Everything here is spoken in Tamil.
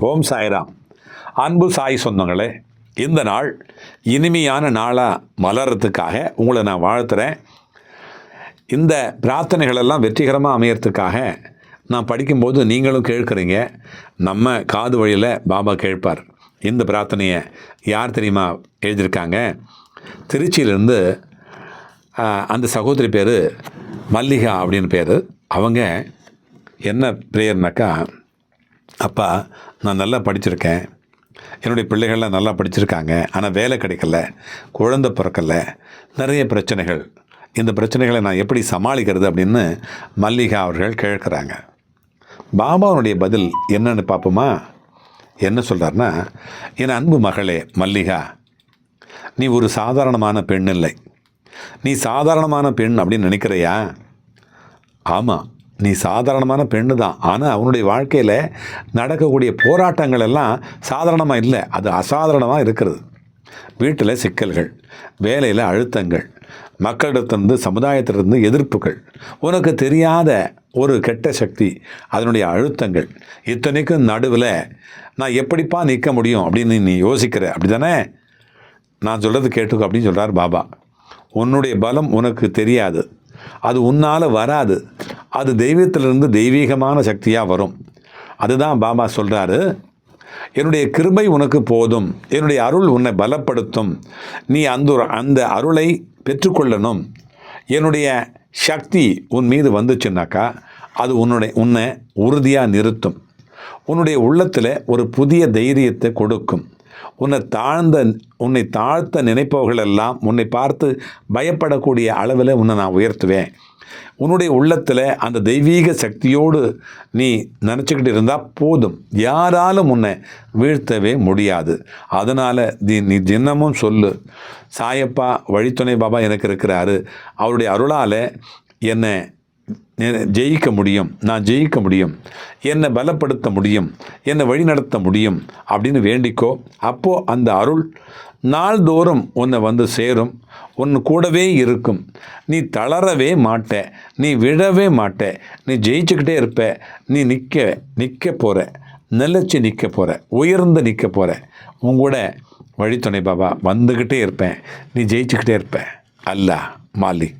ஓம் சாய்ராம். அன்பு சாய் சொந்தங்களே, இந்த நாள் இனிமையான நாளாக மலர்றதுக்காக உங்களை நான் வாழ்த்துறேன். இந்த பிரார்த்தனைகளெல்லாம் வெற்றிகரமாக அமையறதுக்காக நான் படிக்கும்போது நீங்களும் கேட்குறீங்க. நம்ம காது வழியில் பாபா கேட்பார். இந்த பிரார்த்தனையை யார் தெரியுமா எழுதியிருக்காங்க? திருச்சியிலேருந்து அந்த சகோதரி பேர் மல்லிகா அப்படின்னு பேர். அவங்க என்ன ப்ரேயர்னாக்கா, அப்பா நான் நல்லா படிச்சிருக்கேன், என்னுடைய பிள்ளைகள்லாம் நல்லா படிச்சிருக்காங்க, ஆனால் வேலை கிடைக்கல, குழந்தை பிறக்கலை, நிறைய பிரச்சனைகள். இந்த பிரச்சனைகளை நான் எப்படி சமாளிக்கிறது அப்படின்னு மல்லிகா அவர்கள் கேட்குறாங்க. பாபாவுடைய பதில் என்னன்னு பார்ப்போமா? என்ன சொல்கிறாருன்னா, என் அன்பு மகளே மல்லிகா, நீ ஒரு சாதாரணமான பெண் இல்லை. நீ சாதாரணமான பெண் அப்படின்னு நினைக்கிறையா? ஆமாம், நீ சாதாரணமான பெண்ணு தான். ஆனால் அவனுடைய வாழ்க்கையில் நடக்கக்கூடிய போராட்டங்கள் எல்லாம் சாதாரணமாக இல்லை, அது அசாதாரணமாக இருக்கிறது. வீட்டில் சிக்கல்கள், வேலையில் அழுத்தங்கள், மக்களிடத்திலிருந்து சமுதாயத்திலிருந்து எதிர்ப்புகள், உனக்கு தெரியாத ஒரு கெட்ட சக்தி, அதனுடைய அழுத்தங்கள், இத்தனைக்கும் நடுவில் நான் எப்படிப்பா நிற்க முடியும் அப்படின்னு நீ யோசிக்கிற, அப்படி தானே? நான் சொல்கிறது கேட்டுக்கோ அப்படின்னு சொல்கிறார் பாபா. உன்னுடைய பலம் உனக்கு தெரியாது, அது உன்னால் வராது, அது தெய்வத்திலிருந்து தெய்வீகமான சக்தியாக வரும். அதுதான் பாபா சொல்கிறாரு, என்னுடைய கிருபை உனக்கு போதும், என்னுடைய அருள் உன்னை பலப்படுத்தும், நீ அந்த அருளை பெற்றுக்கொள்ளணும். என்னுடைய சக்தி உன் மீது வந்துச்சுன்னாக்கா அது உன்னை உறுதியாக நிறுத்தும், உன்னுடைய உள்ளத்தில் ஒரு புதிய தைரியத்தை கொடுக்கும். உன்னை தாழ்த்த நினைப்பவர்கள் எல்லாம் உன்னை பார்த்து பயப்படக்கூடிய அளவில் உன்னை நான் உயர்த்துவேன். உன்னுடைய உள்ளத்தில் அந்த தெய்வீக சக்தியோடு நீ நினச்சிக்கிட்டு இருந்தால் போதும், யாராலும் உன்னை வீழ்த்தவே முடியாது. அதனால் நீ தினமும் சொல்லு, சாயப்பா வழித்துணை பாபா எனக்கு இருக்கிறாரு, அவருடைய அருளால் என்னை ஜெயிக்க முடியும், நான் ஜெயிக்க முடியும், என்னை பலப்படுத்த முடியும், என்னை வழிநடத்த முடியும் அப்படின்னு வேண்டிக்கோ. அப்போது அந்த அருள் நாள்தோறும் உன்னை வந்து சேரும், உன் கூடவே இருக்கும். நீ தளரவே மாட்ட, நீ விழவே மாட்ட, நீ ஜெயிச்சுக்கிட்டே இருப்ப. நீ நிற்க போகிற, நிலச்சி நிற்க போகிற, உயர்ந்து நிற்க போகிற. உங்கூட வழித்துணை பாபா வந்துக்கிட்டே இருப்பேன், நீ ஜெயிச்சுக்கிட்டே இருப்ப. அல்லாஹ் மாலிக்.